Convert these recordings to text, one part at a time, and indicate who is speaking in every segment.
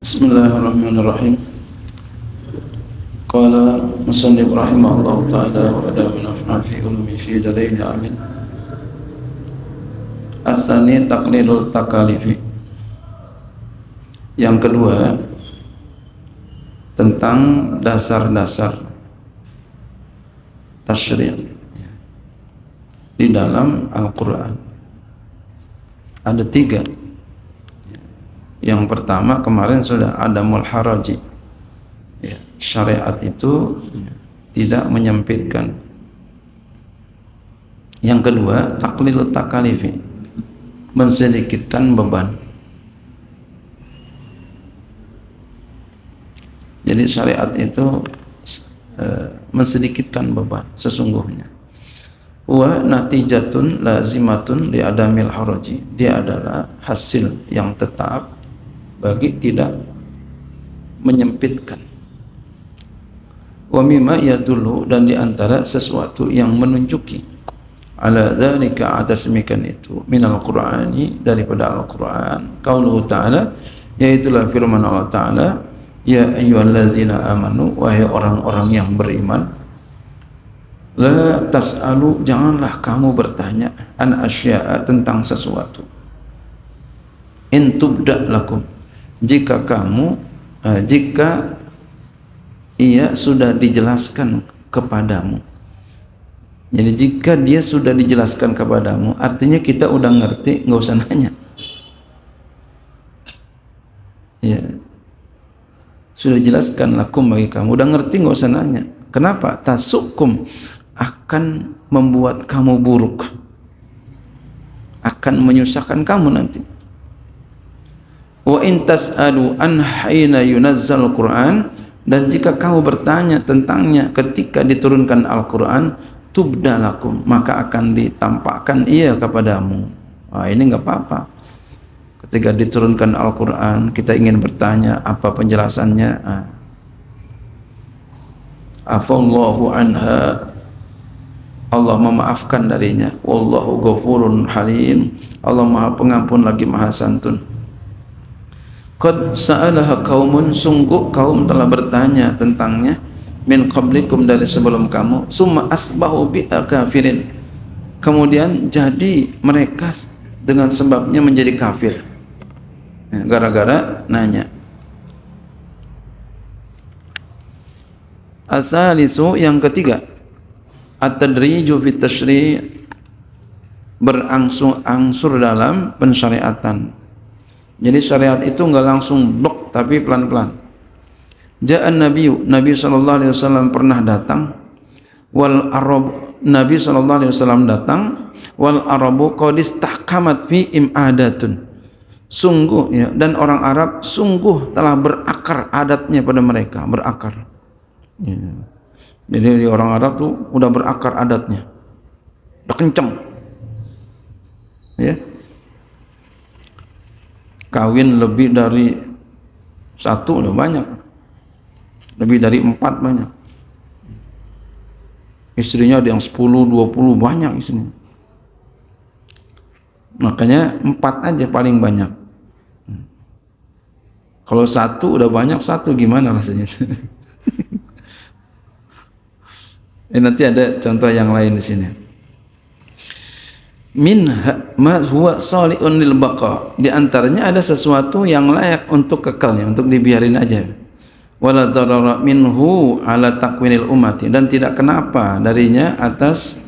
Speaker 1: Bismillahirrahmanirrahim. Qala musannif rahimahullah ta'ala wa adamina fi ulumi fi darain amin. As-sani taqlilul takalifi. Yang kedua, tentang dasar-dasar tasyri' di dalam Al-Quran. Ada 3. Yang pertama kemarin sudah adamul haraji, ya, syariat itu tidak menyempitkan. Yang kedua taqlilut takalifi, mensedikitkan beban. Jadi syariat itu mensedikitkan beban sesungguhnya. Wa natijatun lazimatun li adamil haraji, dia adalah hasil yang tetap bagi tidak menyempitkan. Wa mimma yadullu, dan diantara sesuatu yang menunjuki ala dzalika, atas demikian itu, minal qur'ani, daripada Al-Qur'an, qauluhu ta'ala, yaitulah firman Allah Ta'ala, ya ayyuhallazina amanu, wahai orang-orang yang beriman, la tas'alu, janganlah kamu bertanya, an asya'a, tentang sesuatu, in tubda lakum, jika ia sudah dijelaskan kepadamu. Jadi jika dia sudah dijelaskan kepadamu, artinya kita udah ngerti, nggak usah nanya. Ya, sudah dijelaskan lakum bagi kamu, udah ngerti, nggak usah nanya. Kenapa? Tasukum, akan membuat kamu buruk, akan menyusahkan kamu nanti. Wa in tas'alu an hina yunazzal Qur'an, dan jika kamu bertanya tentangnya ketika diturunkan Al-Qur'an, tubda lakum, maka akan ditampakkan ia kepadamu. Nah, ini enggak apa-apa. Ketika diturunkan Al-Qur'an kita ingin bertanya apa penjelasannya, afallahu anha, Allah memaafkan darinya. Wallahu ghafurun halim, Allah Maha Pengampun lagi Maha Santun. Qad sa'alaha qaumun, sungguh kaum telah bertanya tentangnya, min qablikum, dari sebelum kamu, summa asbahu bi'a kafirin, kemudian jadi mereka dengan sebabnya menjadi kafir, gara-gara nanya. Asalisu, yang ketiga, at-tadriju fit tasyri', berangsur-angsur dalam pensyariatan. Jadi syariat itu enggak langsung blok, tapi pelan-pelan. Ja'an Nabi sallallahu alaihi wasallam pernah datang, wal arab, Nabi sallallahu alaihi wasallam datang, wal arabu qad istahkamat fi imadatun, sungguh ya, dan orang Arab sungguh telah berakar adatnya pada mereka, berakar. Ya. Jadi orang Arab tuh udah berakar adatnya, udah kenceng. Ya. Kawin lebih dari 1 udah banyak, lebih dari 4 banyak. Istrinya ada yang 10, 20 banyak istrinya. Makanya 4 aja paling banyak. Kalau 1 udah banyak, 1 gimana rasanya? Nanti ada contoh yang lain di sini. Minha ma huwa salihun lil baqa, di antaranya ada sesuatu yang layak untuk kekalnya, untuk dibiarin aja. Wala darara minhu ala takwinil ummati, dan tidak kenapa darinya atas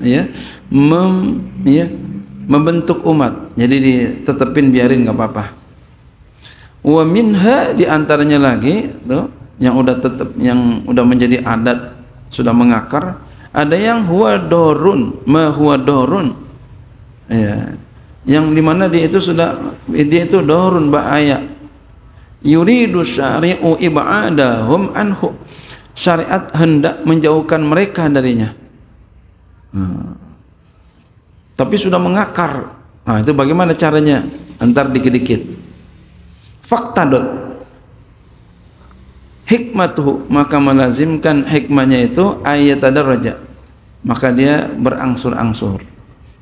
Speaker 1: membentuk umat. Jadi ditetepin, biarin enggak apa-apa. Wa minha, di antaranya lagi tuh yang udah tetap, yang udah menjadi adat, sudah mengakar, ada yang huwa dorun, ma huwa dorun, ya, yang dimana dia itu dorun, bahaya. Yuridu syari'u ib'adahum anhu, syariat hendak menjauhkan mereka darinya. Tapi sudah mengakar. Nah, itu bagaimana caranya? Antar dikit-dikit. Faktadot hikmatuhu, maka melazimkan hikmahnya itu ayatadarraja, maka dia berangsur-angsur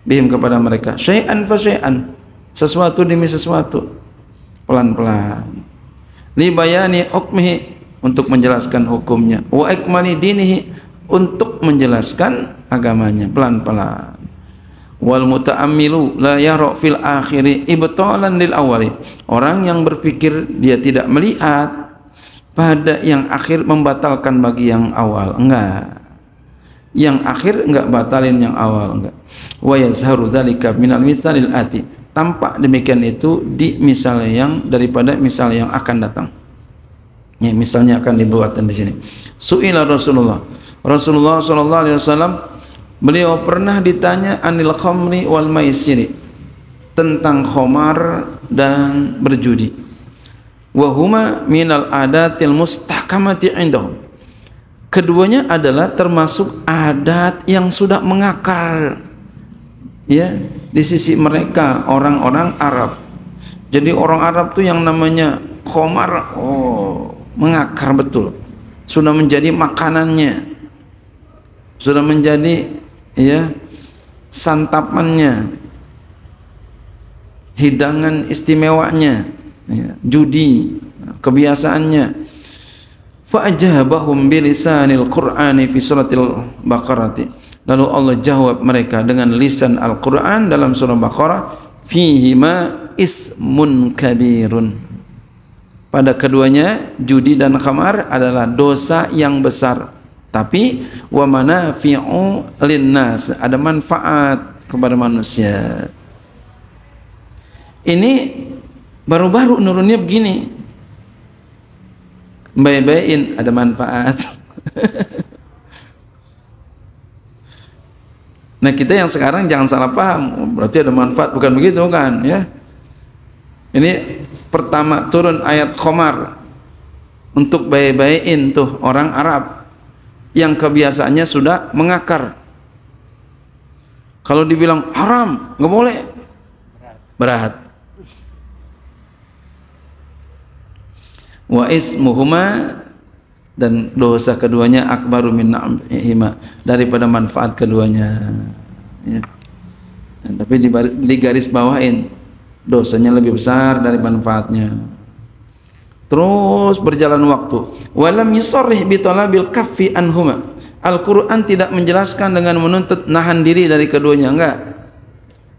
Speaker 1: bihim, kepada mereka, syai'an fa syai'an, sesuatu demi sesuatu, pelan-pelan. li bayani hukmihi, untuk menjelaskan hukumnya, wa ikmali dinihi, untuk menjelaskan agamanya pelan-pelan. Wal muta'ammilu la yara fil akhiri ibtalan lil awali, orang yang berpikir dia tidak melihat pada yang akhir membatalkan bagi yang awal, enggak. Yang akhir enggak batalin yang awal, enggak. Wa yazharu zalika minal misalil ati, tampak demikian itu di misal yang daripada misal yang akan datang. Ya, misalnya akan dibuatkan di sini. Su'ila Rasulullah sallallahu alaihi wasallam, beliau pernah ditanya anil khamri wal maisiri, tentang khamar dan berjudi. Wa huma minal adatil mustahkamati indahum, keduanya adalah termasuk adat yang sudah mengakar, ya, di sisi mereka orang-orang Arab. Jadi orang Arab tuh yang namanya khamar, mengakar betul, sudah menjadi makanannya, sudah menjadi, ya, santapannya, hidangan istimewanya, ya, judi kebiasaannya. Fa ajabahum bilisanil Qur'ani fi suratil Baqarah, lalu Allah jawab mereka dengan lisan Al-Qur'an dalam surah Baqarah, fihi ma ismun kabirun, pada keduanya judi dan khamar adalah dosa yang besar, tapi wa manafi'u linnas, ada manfaat kepada manusia. Ini baru-baru nurunnya begini, baik-baikin ada manfaat. Nah, kita yang sekarang jangan salah paham, berarti ada manfaat, bukan begitu kan, ya. Ini pertama turun ayat khamar untuk baik-baikin tuh orang Arab yang kebiasaannya sudah mengakar. Kalau dibilang haram, nggak boleh, berat. Wa ismuhuma, dan dosa keduanya akbaru min na'imihima, daripada manfaat keduanya, ya. Tapi di garis bawahin, dosanya lebih besar dari manfaatnya. Terus berjalan waktu, walam yusarrih bi talabil kaffi anhuma, Al-Qur'an tidak menjelaskan dengan menuntut nahan diri dari keduanya, enggak.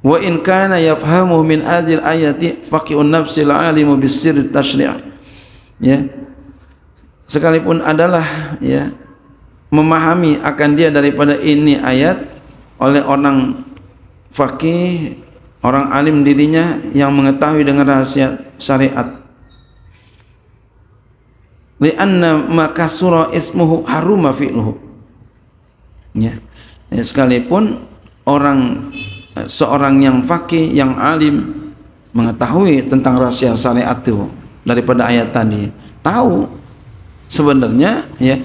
Speaker 1: Wa in kana yafhamu min hadhil ayati faqihun nafsil alimu bisir tasyri', ya, sekalipun adalah, ya, memahami akan dia daripada ini ayat oleh orang faqih, orang alim dirinya yang mengetahui dengan rahasia syariat. Lianna maka surah ismuhu haruma fi'luhu, ya, sekalipun seorang yang faqih, yang alim mengetahui tentang rahasia syariat itu daripada ayat tadi, tahu sebenarnya, ya,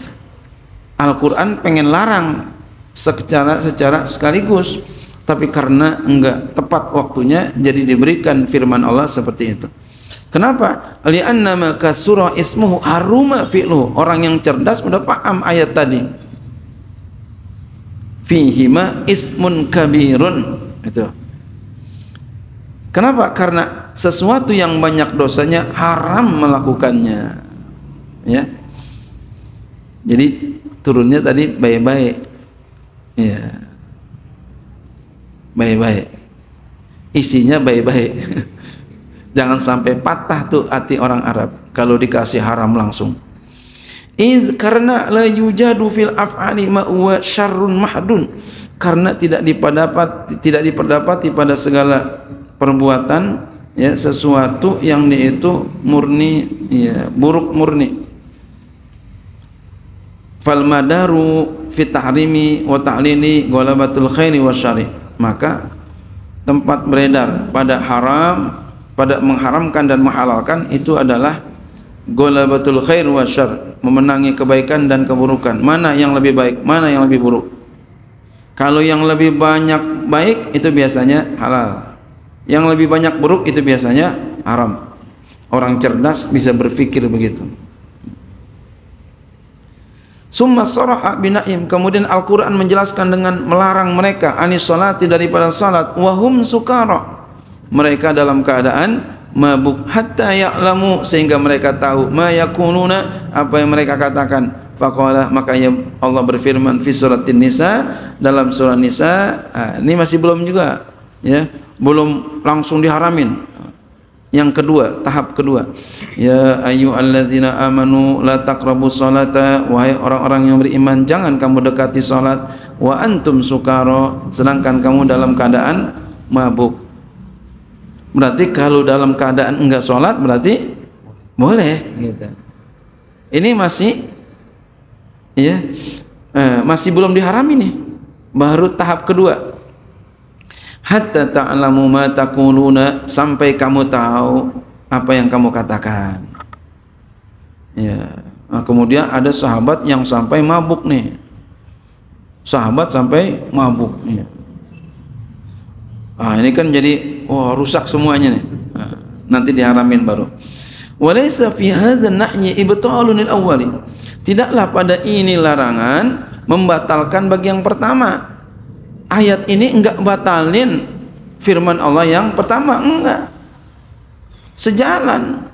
Speaker 1: Al-Quran pengen larang secara sekaligus, tapi karena enggak tepat waktunya jadi diberikan firman Allah seperti itu. Kenapa? Li'anna maka surah ismuhu haruma fi'luhu, orang yang cerdas sudah paham ayat tadi, fihima ismun kabirun, itu. Kenapa? Karena sesuatu yang banyak dosanya haram melakukannya, ya. Jadi turunnya tadi baik-baik, ya, baik-baik, isinya baik-baik. Jangan sampai patah tuh hati orang Arab kalau dikasih haram langsung. Karena la yujadu fil af'ali ma huwa syarrun mahdun, karena tidak diperdapati pada segala perbuatan, ya, sesuatu yang itu murni, ya, buruk murni. Fal madaru fi tahrimi wa ta'lili ghalabatul khairi wasyari, maka tempat beredar pada haram, pada mengharamkan dan menghalalkan itu adalah ghalabatul khair wasyar, memenangi kebaikan dan keburukan. Mana yang lebih baik, mana yang lebih buruk? Kalau yang lebih banyak baik itu biasanya halal, yang lebih banyak buruk itu biasanya haram. Orang cerdas bisa berpikir begitu. Summa saraha binaim, kemudian Al-Quran menjelaskan dengan melarang mereka anis salati, daripada salat, wahum sukara, mereka dalam keadaan mabuk, hatta ya'lamu, sehingga mereka tahu, ma yakununa, apa yang mereka katakan. Faqala, maka Allah berfirman fi suratin Nisa, dalam surah Nisa. Ini masih belum juga, ya, belum langsung diharamin. Yang kedua, tahap kedua, ya ayyuhallazina amanu la taqrabus salata, wahai orang-orang yang beriman, jangan kamu dekati salat, wa antum sukara, sedangkan kamu dalam keadaan mabuk. Berarti kalau dalam keadaan enggak salat berarti boleh gitu. Ini masih, ya, masih belum diharami nih, baru tahap kedua. Hatta ta'lamu ma taquluna, sampai kamu tahu apa yang kamu katakan. Ya. Nah, kemudian ada sahabat yang sampai mabuk nih. Sahabat sampai mabuk nih. Ini kan jadi rusak semuanya nih. Nanti diharamin baru. Walaysa fi hadzal nahyi ibtalun lil awwali. Tidaklah pada ini larangan membatalkan bagi yang pertama. Ayat ini enggak batalin firman Allah yang pertama, enggak. Sejalan,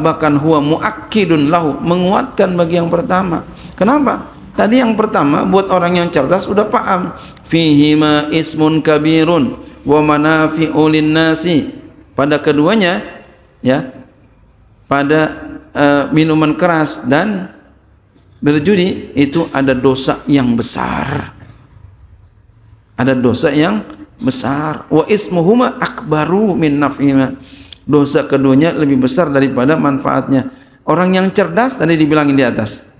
Speaker 1: bahkan huwa muakkidun lahu, menguatkan bagi yang pertama. Kenapa? Tadi yang pertama buat orang yang cerdas udah paham. Fihi ma ismun kabirun wa manafi'u lin-nasi. Pada keduanya, ya, pada minuman keras dan berjudi itu ada dosa yang besar. Ada dosa yang besar. Wa ismuhuma akbaru min naf'ihima. Dosa keduanya lebih besar daripada manfaatnya. Orang yang cerdas tadi dibilangin di atas.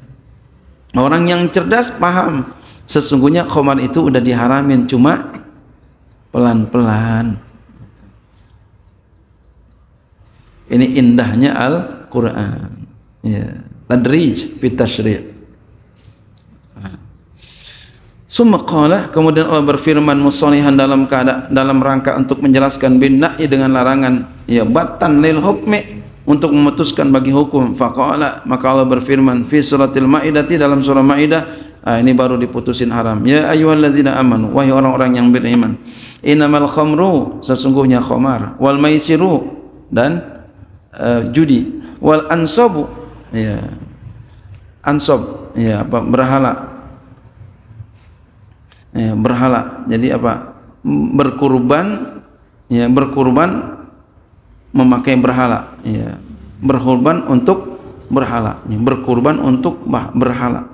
Speaker 1: Orang yang cerdas paham sesungguhnya khamar itu udah diharamin, cuma pelan-pelan. Ini indahnya Al-Qur'an. Ya, tadrij fi tasyri'. Summa qala, kemudian Allah berfirman musolihan dalam rangka untuk menjelaskan bin na'i dengan larangan, ya, batan lil hukmi, untuk memutuskan bagi hukum. Faqala, maka Allah berfirman fi suratil Maidah, dalam surah Maidah. Ini baru diputusin haram. Ya ayyuhallazina amanu, wahai orang-orang yang beriman, innamal khamru, sesungguhnya khamar, wal maisiru, dan judi, wal ansabu, ya, ansab, ya, apa, berhala. Ya, berhala. Jadi apa? Berkurban, ya, berkurban memakai berhala, ya. Berkurban untuk berhala, ya. Berkurban untuk berhala.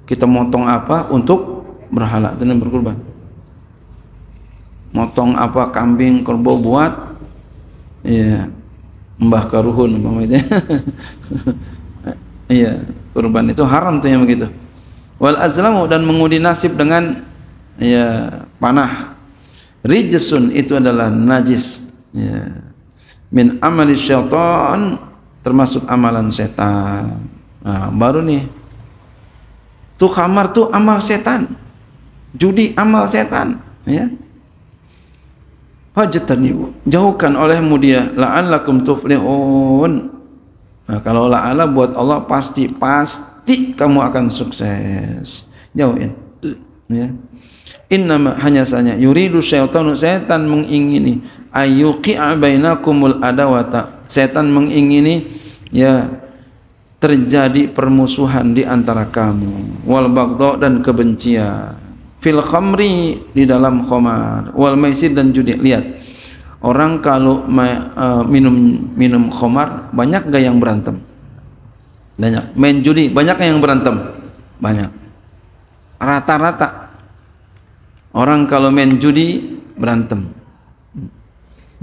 Speaker 1: Kita motong apa untuk berhala, itu namanya berkurban. Motong apa, kambing, kerbau buat, ya, Mbah Karuhun umpamanya. Iya, kurban itu haram tuh yang begitu. Wal azlamu, dan mengundi nasib dengan, ya, panah. Rijsun, itu adalah najis, ya, min amali syaitan, termasuk amalan setan. Nah, baru nih, tuh khamar tuh amal setan, judi amal setan, ya. Fajtanibu, jauhkan olehmu dia, la'allakum tuflihun. Nah, kalau la'ala buat Allah pasti kamu akan sukses. Jauhin, ya. Innama, hanya saja, yuridu syaitanu, setan mengingini, ayyuqi'a bainakumul adawata, setan mengingini, ya, terjadi permusuhan di antara kamu, wal baghdha, dan kebencian, fil khamri, di dalam khamar, wal maisir, dan judi. Lihat, orang kalau minum khamar, banyak gak yang berantem? Banyak. Main judi, banyak yang berantem? Banyak. Rata-rata orang kalau main judi berantem,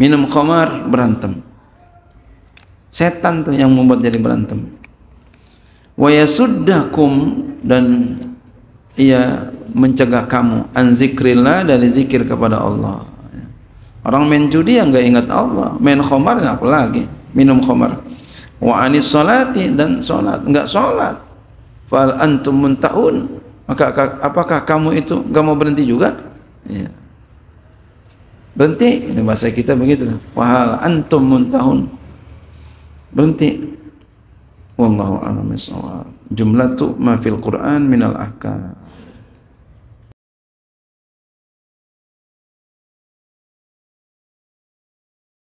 Speaker 1: minum khamar berantem. Setan tuh yang membuat jadi berantem. Wa yasuddakum, dan ia mencegah kamu, an zikrillah, dari zikir kepada Allah. Orang main judi yang enggak ingat Allah, main khamar apa lagi, minum khamar. Wa anis salati, dan salat enggak salat. Fal antum muntahun, maka apakah kamu itu enggak mau berhenti juga? Ya. Berhenti, ini bahasa kita begitu. Fahal antum muntahun, berhenti. Wallahu a'lam bishawab. Jumlatu ma fil Qur'an minal ahkam.